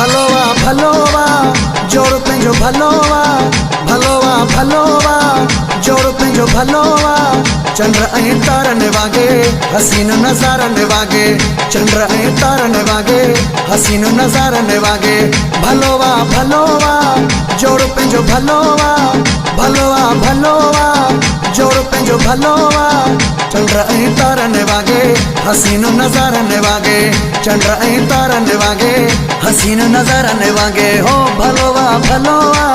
भलोवा भलोवा जोड़ पंहिंजो भलोवा भलोवा भलोवा जोड़ पंहिंजो भलोवा चंद्र ऐं तारनि वागे हसीन नज़ारनि वागे चंद्र ऐं तारनि वागे हसीन नज़ारनि वागे भलोवा भलोवा जोड़ पंहिंजो भलोवा भलोवा भलोवा जोड़ पंहिंजो भलोवा चंद्र ऐं तारनि वागे हसीन नज़ारनि वागे चंद्र ऐं तारनि वागे हसीन नज़ारनि वागे हो भलोवा भलोवा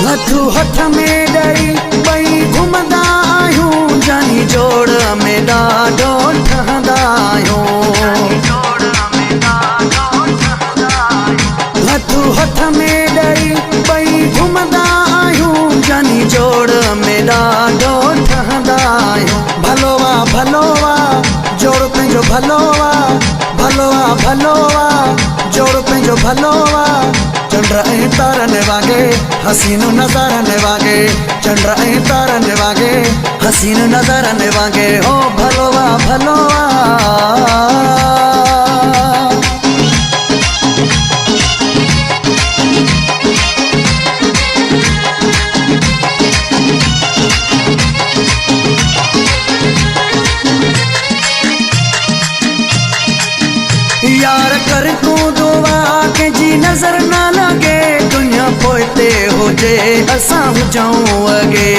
हथू हथ में ॾेई ॿई घुमंदा आहियूं जानी जोड़ में ॾाढो ठहंदा आहियूं हथू हथ में ॾेई ॿई घुमंदा आहियूं जानी जोड़ में ॾाढो ठहंदा आहियूं भलोवा भलोवा जोड़ पंहिंजो भलोवा भलोवा भलोवा जोड़ पंहिंजो भलोवा चंद्र ऐं तारनि वागे हसीन नज़ारनि वागे चंद्र ऐं तारनि वागे हसीन नज़ारनि वागे हो भलोवा भलोवा यार कर तू दुआ के जी नजर ना लगे दुनिया पोइते हुजे असां हुजऊं अगे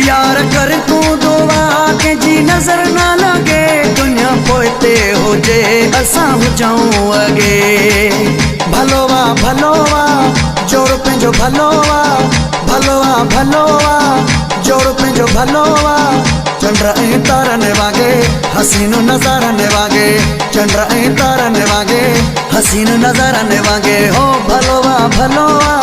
यार कर तू दुआ के जी नजर ना लगे दुनिया पोइते हुजे असां हुजऊं अगे भलोवा भलोवा जोड़ पंहिंजो भलोवा भलोवा भलोवा जोड़ पंहिंजो भलोवा चंद्र ऐं तारनि वागे हसीन नज़ारनि वागे चंद्र ऐं तारनि वागे हसीन नज़ारनि वागे हो भलोवा भलोवा